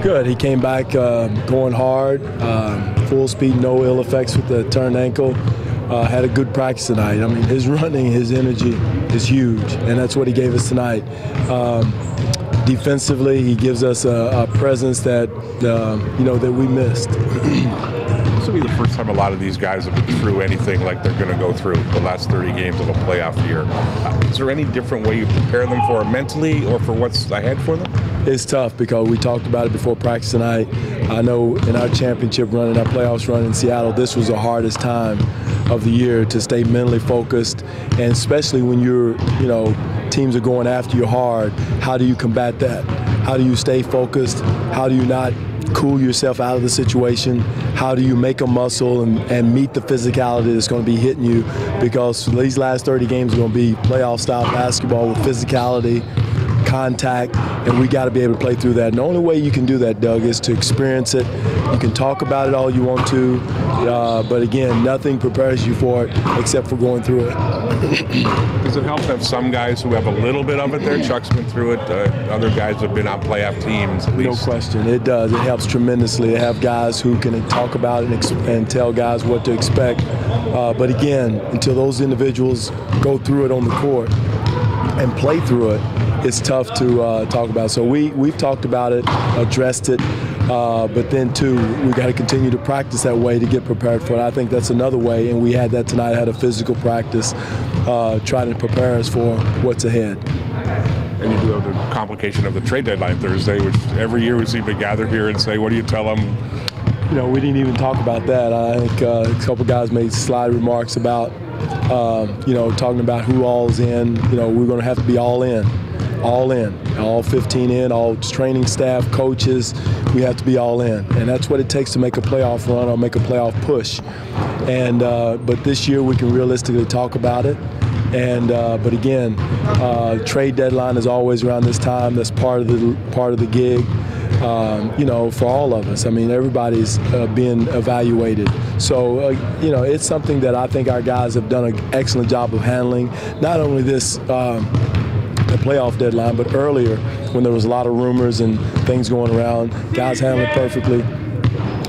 Good. He came back going hard, full speed, no ill effects with the turned ankle. Had a good practice tonight. I mean, his running, his energy is huge, and that's what he gave us tonight. Defensively, he gives us a presence that that we missed. This will be the first time a lot of these guys have been through anything like they're going to go through the last 30 games of a playoff year. Is there any different way you prepare them for it mentally or for what's ahead for them? It's tough because we talked about it before practice tonight. I know in our championship run, in our playoffs run in Seattle, this was the hardest time of the year to stay mentally focused, and especially when teams are going after you hard. How do you combat that? How do you stay focused? How do you not cool yourself out of the situation? How do you make a muscle and meet the physicality that's going to be hitting you? Because these last 30 games are going to be playoff-style basketball with physicality, contact, and we got to be able to play through that. And the only way you can do that, Doug, is to experience it. You can talk about it all you want to, but again, nothing prepares you for it except for going through it. Does it help to have some guys who have a little bit of it there? Chuck's been through it. Other guys have been on playoff teams, at least. No question. It does. It helps tremendously to have guys who can talk about it and tell guys what to expect. But again, until those individuals go through it on the court and play through it, it's tough to talk about. So we've talked about it, addressed it, but then too, we got to continue to practice that way to get prepared for it. I think that's another way, and we had that tonight. Had a physical practice, trying to prepare us for what's ahead. And you do have the complication of the trade deadline Thursday, which every year we seem to gather here and say, what do you tell them? We didn't even talk about that. I think a couple guys made slide remarks about, talking about who all's in. We're going to have to be all in. All 15 in, all training staff, coaches, we have to be all in. And that's what it takes to make a playoff run or make a playoff push. And but this year we can realistically talk about it. And but again, trade deadline is always around this time. That's part of the gig. For all of us. I mean, everybody's being evaluated. So, it's something that I think our guys have done an excellent job of handling. Not only this the playoff deadline, but earlier when there was a lot of rumors and things going around, guys handled it perfectly.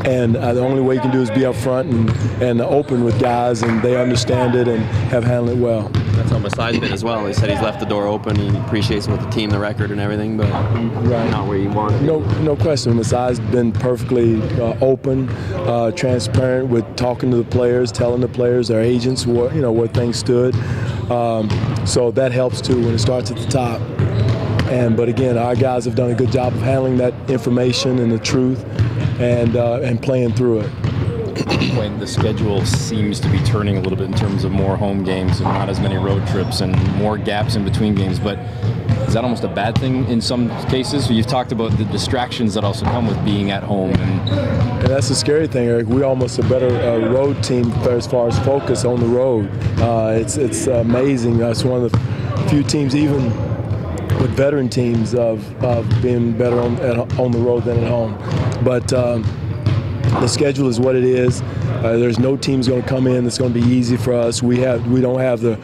And the only way you can do is be up front and open with guys, and they understand it and have handled it well. That's how Masai's been as well. He said he's left the door open. He appreciates with the team, the record, and everything, but not where you want it. No question. Masai's been perfectly open, transparent with talking to the players, telling the players, their agents, where things stood. So that helps too when it starts at the top. But again, our guys have done a good job of handling that information and the truth, and playing through it. When the schedule seems to be turning a little bit in terms of more home games and not as many road trips and more gaps in between games, but is that almost a bad thing in some cases? You've talked about the distractions that also come with being at home. And that's the scary thing, Eric. We're almost a better road team as far as focus on the road. It's amazing. It's one of the few teams, even with veteran teams, of being better on the road than at home. But the schedule is what it is. There's no team's going to come in that's going to be easy for us. We don't have the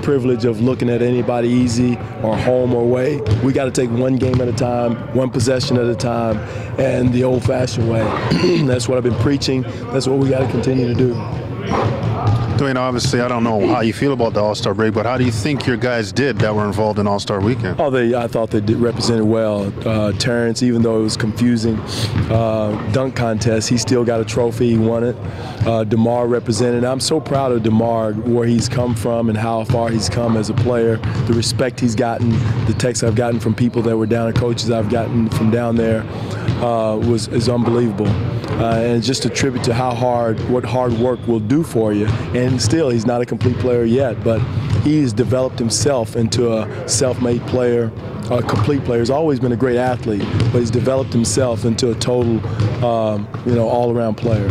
privilege of looking at anybody easy or home or away. We got to take one game at a time, one possession at a time, and the old-fashioned way. That's what I've been preaching. That's what we got to continue to do. Dwane, obviously, I don't know how you feel about the All-Star break, but how do you think your guys did that were involved in All-Star weekend? I thought they did represented well. Terrence, even though it was confusing, dunk contest, he still got a trophy. He won it. DeMar represented. I'm so proud of DeMar, where he's come from and how far he's come as a player. The respect he's gotten, the texts I've gotten from people that were down there, coaches I've gotten from down there, is unbelievable. And just a tribute to what hard work will do for you. And still, he's not a complete player yet, but he's developed himself into a self-made player, a complete player. He's always been a great athlete, but he's developed himself into a total, all-around player.